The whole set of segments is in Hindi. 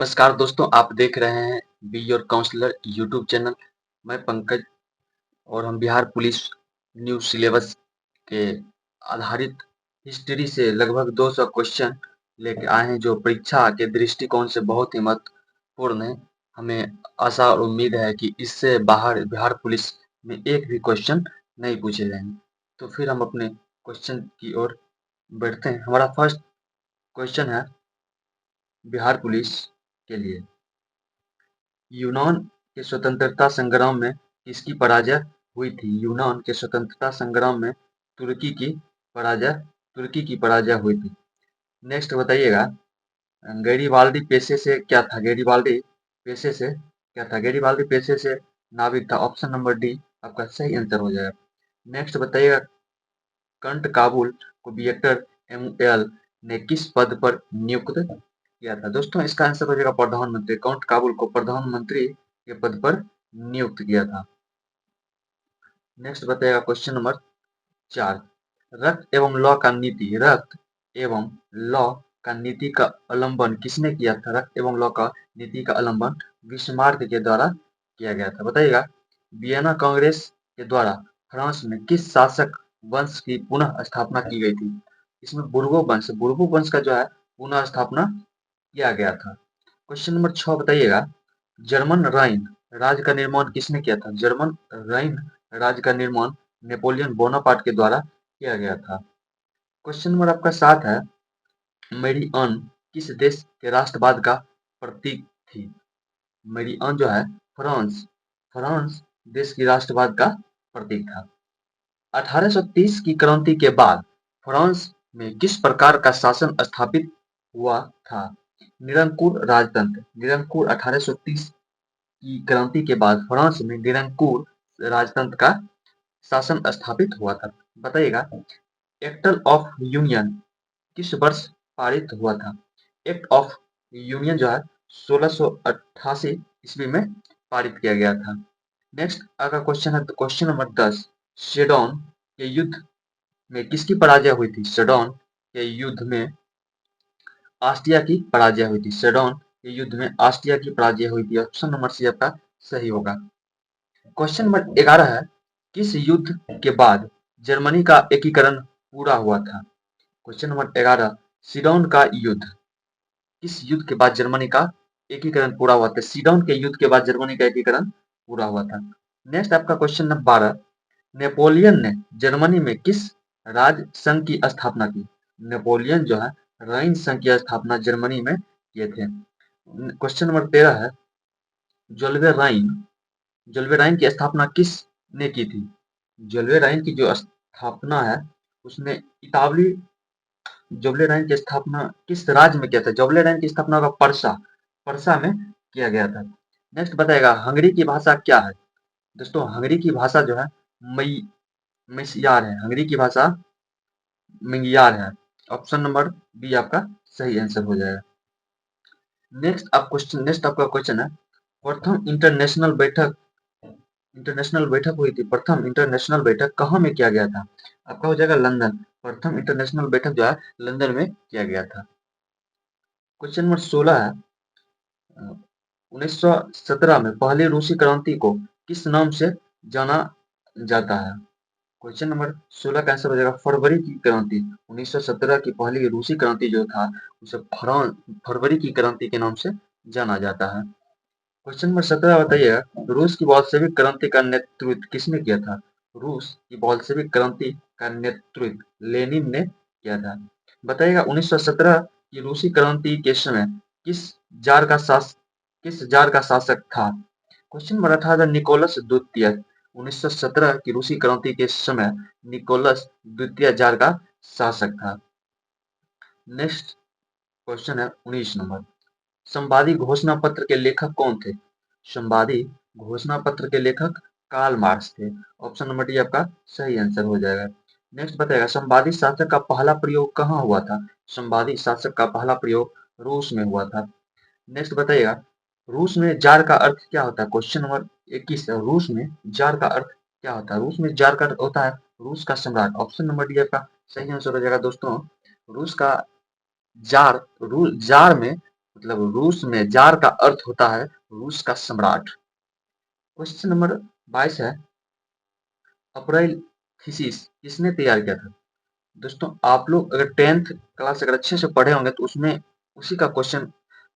नमस्कार दोस्तों, आप देख रहे हैं be your counsellor YouTube channel. मैं पंकज और हम बिहार पुलिस न्यू सिलेबस के आधारित हिस्ट्री से लगभग 200 क्वेश्चन लेके आए हैं जो परीक्षा के दृष्टिकोण से बहुत ही महत्वपूर्ण है। हमें आशा और उम्मीद है कि इससे बाहर बिहार पुलिस में एक भी क्वेश्चन नहीं पूछे जाएंगे। तो फिर हम अपने क्वेश्चन की ओर बढ़ते हैं। हमारा फर्स्ट क्वेश्चन है बिहार पुलिस के लिए। यूनान के स्वतंत्रता संग्राम में किसकी पराजय हुई थी? यूनान के स्वतंत्रता संग्राम में तुर्की की पराजय तुर्की की पराजय हुई थी। नेक्स्ट बताइएगा, गैरीबाल्दी पेशे से क्या था? गैरीबाल्दी पेशे से नाविक था। ऑप्शन नंबर डी आपका सही आंसर हो जाएगा। नेक्स्ट बताइएगा, कंट काबुल को विक्टर एमुएल ने किस पद पर नियुक्त किया था? दोस्तों इसका आंसर हो जाएगा प्रधानमंत्री। काउंट काबुल को प्रधानमंत्री के पद पर नियुक्त किया था। नेक्स्ट बताइएगा क्वेश्चन नंबर 4, रक्त एवं लॉ का नीति का अवलंबन किसने किया था? रक्त एवं लॉ का नीति का अवलंबन बिस्मार्क के द्वारा किया गया था। बताइएगा, वियना कांग्रेस के द्वारा फ्रांस में किस शासक वंश की पुनः स्थापना की गई थी? इसमें बुर्बो वंश का जो है पुनः स्थापना किया गया था। क्वेश्चन नंबर 6 बताइएगा, जर्मन राइन राज्य का निर्माण किसने किया था? जर्मन राइन राज्य का निर्माण नेपोलियन बोनापार्ट के द्वारा किया गया था। क्वेश्चन नंबर आपका 7 है, मेरी अन किस देश के राष्ट्रवाद का प्रतीक थी? मेरी अन जो है फ्रांस देश की राष्ट्रवाद का प्रतीक था। 1830 की क्रांति के बाद फ्रांस में किस प्रकार का शासन स्थापित हुआ था? निरंकुर 1830 की क्रांति के बाद फ्रांस में निरंकुर राजतंत्र का शासन स्थापित हुआ था। बताइएगा, एक्ट ऑफ यूनियन किस वर्ष पारित हुआ था? एक्ट ऑफ यूनियन जो है 1688 ईस्वी में पारित किया गया था। नेक्स्ट अगला क्वेश्चन है क्वेश्चन नंबर 10, सेडोन के युद्ध में किसकी पराजय हुई थी? सेडोन के युद्ध में ऑस्ट्रिया की पराजय हुई थी। सेडोन के युद्ध में ऑस्ट्रिया की पराजय हुई थी। ऑप्शन नंबर सी आपका सही होगा। क्वेश्चन नंबर 11 है, किस युद्ध के बाद जर्मनी का एकीकरण पूरा हुआ था? क्वेश्चन नंबर 11, सीडोन का युद्ध किस युद्ध के बाद जर्मनी का एकीकरण पूरा हुआ था? सीडोन के युद्ध के बाद जर्मनी का एकीकरण पूरा हुआ था। नेक्स्ट आपका क्वेश्चन नंबर 12, नेपोलियन ने जर्मनी में किस राज संघ की स्थापना की? नेपोलियन जो है राइन संघ की स्थापना जर्मनी में किए थे। क्वेश्चन नंबर 13 है, जोल्वे राइन जोल्वे राइन की स्थापना किसने की थी? जोल्वे राइन की जो स्थापना है उसने इतावली जोबले लाइन की स्थापना किस राज्य में किया था? जोबले लाइन की स्थापना होगा परसा में किया गया था। नेक्स्ट बताएगा, हंगरी की भाषा क्या है? दोस्तों हंगरी की भाषा जो है मई मिस्यार है। हंगरी की भाषा मिंगियार है। ऑप्शन नंबर बी आपका सही आंसर हो जाएगा। नेक्स्ट आपका क्वेश्चन है, प्रथम इंटरनेशनल बैठक हुई थी। प्रथम इंटरनेशनल बैठक कहाँ में किया गया था? आपका हो जाएगा लंदन। प्रथम इंटरनेशनल बैठक जो है लंदन में किया गया था। क्वेश्चन नंबर 16 है, 1917 में पहली रूसी क्रांति को किस नाम से जाना जाता है? क्वेश्चन नंबर 16 का आंसर हो जाएगा फरवरी की क्रांति। 1917 की पहली रूसी क्रांति जो था उसे फरवरी की क्रांति के नाम से जाना जाता है। क्वेश्चन नंबर 17 बताइए, रूस की बॉल्शेविक क्रांति का नेतृत्व किसने किया था? रूस की बॉल्शेविक क्रांति का नेतृत्व लेनिन ने किया था। बताइएगा, 1917 की रूसी क्रांति के समय किस जार का शास किस जार का शासक था? क्वेश्चन नंबर 18, निकोलस द्वितीय। 1917 की रूसी क्रांति के समय निकोलस द्वितीय जार का शासक था। नेक्स्ट क्वेश्चन है 19 नंबर, संवादी घोषणा पत्र के लेखक कौन थे? संवादी घोषणा पत्र के लेखक कार्ल मार्क्स थे। ऑप्शन नंबर डी आपका सही आंसर हो जाएगा। नेक्स्ट बताएगा, संवादी शासक का पहला प्रयोग कहाँ हुआ था? संवादी शासक का पहला प्रयोग रूस में हुआ था। नेक्स्ट बताइएगा, रूस में जार का अर्थ क्या होता है? क्वेश्चन नंबर 21, रूस में जार का अर्थ क्या होता है? रूस में जार का अर्थ होता है रूस का सम्राट। ऑप्शन नंबर डी आपका सही आंसर हो जाएगा। दोस्तों रूस का जार जार में मतलब रूस में जार का अर्थ होता है रूस का सम्राट। क्वेश्चन नंबर 22 है, अप्रैल थीसिस किसने तैयार किया था? दोस्तों आप लोग अगर 10th क्लास अगर अच्छे से पढ़े होंगे तो उसमें उसी का क्वेश्चन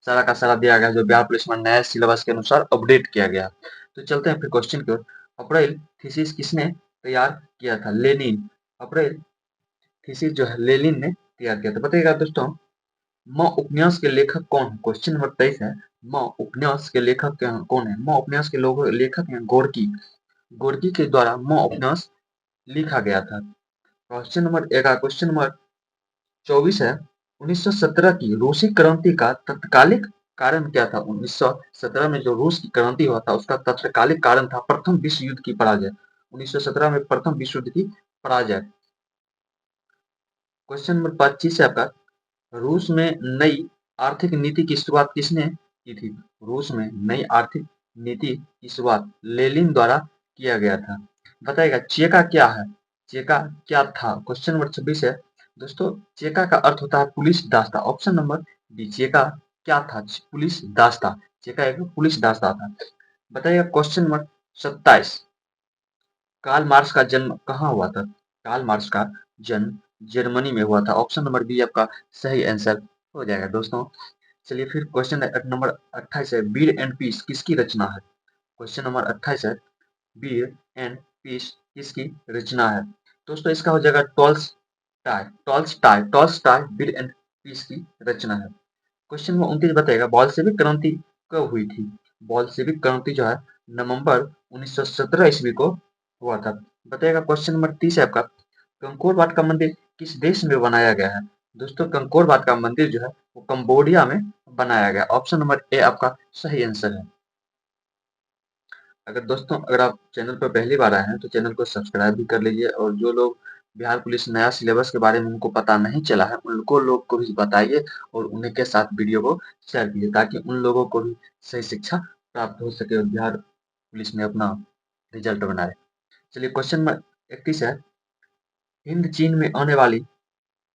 सारा का सारा दिया गया है, जो बिहार पुलिस में नए सिलेबस के अनुसार अपडेट किया गया। तो चलते हैं फिर क्वेश्चन की ओर। अप्रैल थीसिस किसने तैयार किया था? लेनिन। अप्रैल थीसिस जो है लेनिन ने तैयार किया था। बताइएगा दोस्तों, म उपन्यास के लेखक कौन है? क्वेश्चन नंबर 23 है, म उपन्यास के लेखक कौन है? म उपन्यास के लोग लेखक हैं गोर्की। गोर्की के द्वारा म उपन्यास लिखा गया था। क्वेश्चन नंबर 24 है, 1917 की रूसी क्रांति का तत्कालिक कारण क्या था? 1917 में जो रूस की क्रांति हुआ था उसका तत्कालिक कारण था प्रथम विश्व युद्ध की पराजय। 1917 में प्रथम विश्व युद्ध की पराजय। क्वेश्चन नंबर 25 है आपका, रूस में नई आर्थिक नीति की शुरुआत किसने की थी? रूस में नई आर्थिक नीति की शुरुआत लेनिन द्वारा किया गया था। बताइएगा चेका क्या है? चेका क्या था? क्वेश्चन नंबर 26 है, दोस्तों चेका का अर्थ होता है पुलिस दास्ता। ऑप्शन नंबर बी, चेका क्या था? पुलिस दास्ता। चेका एक पुलिस दास्ता था। बताइएगा क्वेश्चन नंबर 27, कार्ल मार्क्स का जन्म कहाँ हुआ था? कार्ल मार्क्स का जन्म जर्मनी में हुआ था। ऑप्शन नंबर बी आपका सही आंसर हो जाएगा दोस्तों। चलिए फिर क्वेश्चन नंबर 28 है, वीर एंड पीस किसकी रचना है? क्वेश्चन नंबर 28 है, वीर एंड पीस किसकी रचना है? दोस्तों इसका हो जाएगा Tolstoy. Tolstoy Tolstoy war and peace की रचना है। क्वेश्चन नंबर 29 बताएगा बोल्शेविक क्रांति कब हुई थी? बोल्शेविक क्रांति जो है नवंबर 1917 ईस्वी को हुआ था। बताइएगा क्वेश्चन नंबर 30 है आपका, कंकोर वाट का मंदिर किस देश में बनाया गया है? दोस्तों कंकोर वाट का मंदिर जो है वो कंबोडिया में बनाया गया। ऑप्शन नंबर ए आपका सही आंसर है। अगर दोस्तों अगर आप चैनल पर पहली बार आए हैं तो चैनल को सब्सक्राइब भी कर लीजिए, और जो लोग बिहार पुलिस नया सिलेबस के बारे में उनको पता नहीं चला है उनको लोग को भी बताइए और उन्हीं के साथ वीडियो को शेयर कीजिए, ताकि उन लोगों को भी सही शिक्षा प्राप्त हो सके और बिहार पुलिस में अपना रिजल्ट बनाए। चलिए क्वेश्चन नंबर 31 है, हिंद चीन में आने वाली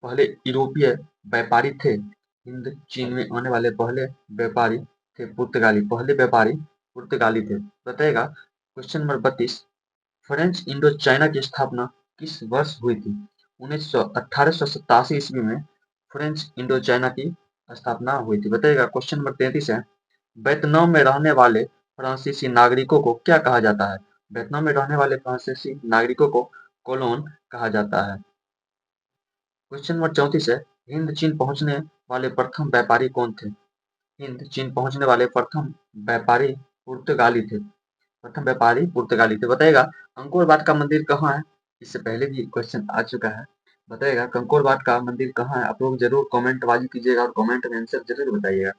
पहले यूरोपीय व्यापारी थे? हिंद चीन में आने वाले पहले व्यापारी थे पुर्तगाली। पहले व्यापारी पुर्तगाली थे। बताइएगा question number 32, French Indo China की स्थापना किस वर्ष हुई थी? 1887 ईस्वी में फ्रेंच इंडो चाइना की स्थापना हुई थी। बताइएगा क्वेश्चन नंबर 33 है, वियतनाम में रहने वाले फ्रांसीसी नागरिकों को क्या कहा जाता है? वियतनाम में रहने वाले फ्रांसीसी नागरिकों को कोलोन कहा जाता है। क्वेश्चन नंबर 34 है, हिंद चीन पहुंचने वाले प्रथम व्यापारी कौन थे? हिंद चीन पहुंचने वाले प्रथम व्यापारी पुर्तगाली थे। प्रथम व्यापारी पुर्तगाली थे। बताइएगा अंकोर वाट का मंदिर कहाँ है? इससे पहले भी क्वेश्चन आ चुका है। बताइएगा कंकोर वाट का मंदिर कहाँ है? आप लोग जरूर कमेंट बाजी कीजिएगा और कमेंट में आंसर जरूर बताइएगा।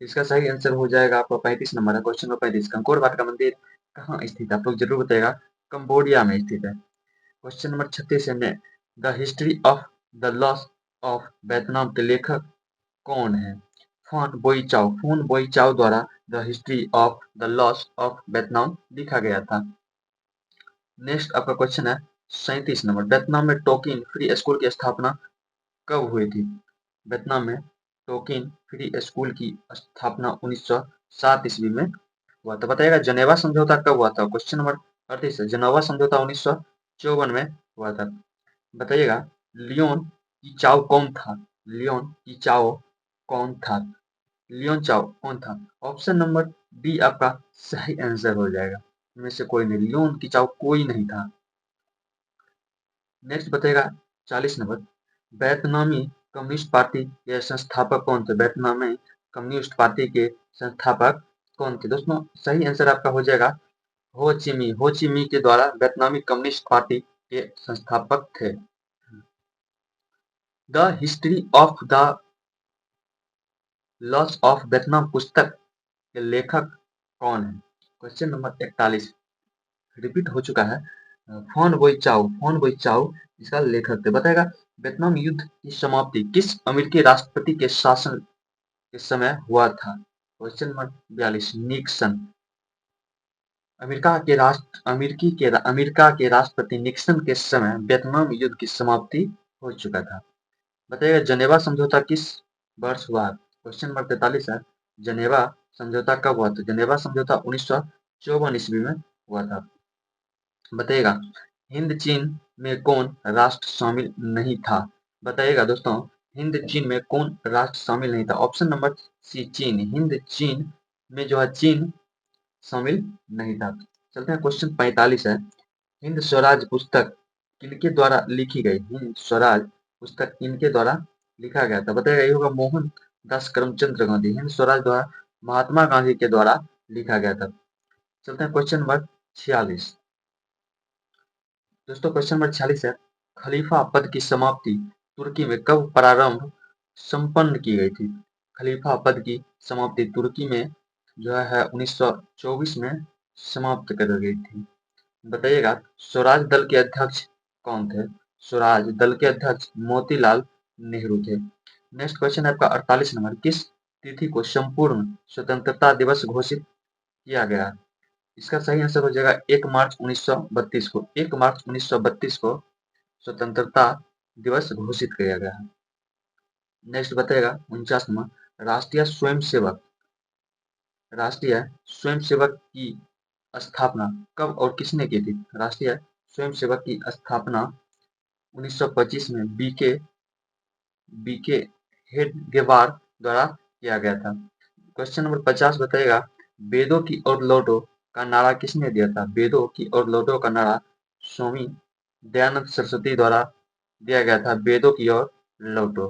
इसका सही आंसर हो जाएगा आपका 35 नंबर है। क्वेश्चन नंबर 35, कंकोर वाट का मंदिर कहाँ स्थित है? आप लोग जरूर बताइएगा कंबोडिया में स्थित है। क्वेश्चन नंबर 36 है, the history of the loss of Vietnam के लेखक कौन है? फॉन बोइचाओ। फॉन बोइचाओ द्वारा the history of the loss of Vietnam लिखा गया था। नेक्स्ट आपका क्वेश्चन है 37 नंबर, वियतनाम में टोकिन फ्री स्कूल की स्थापना कब हुई थी? वियतनाम में टोकिन फ्री स्कूल की स्थापना 1907 ईस्वी में हुआ था। बताइएगा जनेवा समझौता कब हुआ था? क्वेश्चन नंबर 38 है, जनेवा समझौता 1954 में हुआ था। बताइएगा लियोन कीचाओ कौन था? लियोन कीचाओ कौन था? लियोन चाओ कौन था? ऑप्शन नंबर बी आपका सही आंसर हो जाएगा। इनमें से कोई नहीं, लियोन कीचाओ कोई नहीं था। नेक्स्ट बताइएगा 40 नंबर, वियतनामी कम्युनिस्ट पार्टी के संस्थापक कौन थे? वियतनामी कम्युनिस्ट पार्टी के संस्थापक कौन थे? दोस्तों सही आंसर आपका हो जाएगा हो ची मिन्ह। हो ची मिन्ह के द्वारा वियतनामी कम्युनिस्ट पार्टी के संस्थापक थे। The history of the loss of Vietnam पुस्तक के लेखक कौन है? क्वेश्चन नंबर 41 रिपीट हो चुका है। फॉन बोई चाओ, फॉन बोई चाओ इसका लेखक थे। बताएगा वियतनाम युद्ध की समाप्ति किस अमेरिकी राष्ट्रपति के शासन के समय हुआ था? Question number 42 Nixon. अमेरिका के राष्ट्रपति निक्सन के समय वियतनाम युद्ध की समाप्ति हो चुका था। बताइएगा जनेवा समझौता किस वर्ष हुआ? क्वेश्चन नंबर 43 है, जनेवा समझौता कब हुआ था? जनेवा समझौता 1954 ईस्वी में हुआ था। बताइएगा, हिंद चीन में कौन राष्ट्र शामिल नहीं था? बताइएगा दोस्तों, हिंद चीन में कौन राष्ट्र शामिल नहीं था? ऑप्शन नंबर सी चीन। हिंद चीन में जो है चीन शामिल नहीं था। चलते हैं, क्वेश्चन 45 है, हिंद स्वराज पुस्तक किनके द्वारा लिखी गई? हिंद स्वराज पुस्तक किनके द्वारा लिखा गया था? बताइएगा, ये होगा मोहन दास करमचंद गांधी। हिंद स्वराज द्वारा महात्मा गांधी के द्वारा लिखा गया था। चलते हैं क्वेश्चन नंबर 46। दोस्तों क्वेश्चन नंबर 46 है, खलीफा पद की समाप्ति तुर्की में कब प्रारंभ संपन्न की गई थी? खलीफा पद की समाप्ति तुर्की में जो है 1924 में समाप्त कर गई थी। बताइएगा, स्वराज दल के अध्यक्ष कौन थे? स्वराज दल के अध्यक्ष मोतीलाल नेहरू थे। नेक्स्ट क्वेश्चन है आपका 48 नंबर, किस तिथि को संपूर्ण स्वतंत्रता दिवस घोषित किया गया? इसका सही आंसर हो जाएगा 1 मार्च 1932 को। 1 मार्च 1932 को स्वतंत्रता दिवस घोषित किया गया है। नेक्स्ट बताएगा 49 नंबर, राष्ट्रीय स्वयंसेवक की स्थापना कब और किसने की थी? राष्ट्रीय स्वयंसेवक की स्थापना 1925 में बीके हेडगेवार द्वारा किया गया था। क्वेश्चन नंबर 50 बताएगा, वेदों की ओर लौटो का नारा किसने दिया था? वेदों की ओर लौटो का नारा स्वामी दयानंद सरस्वती द्वारा दिया गया था। वेदों की ओर लौटो।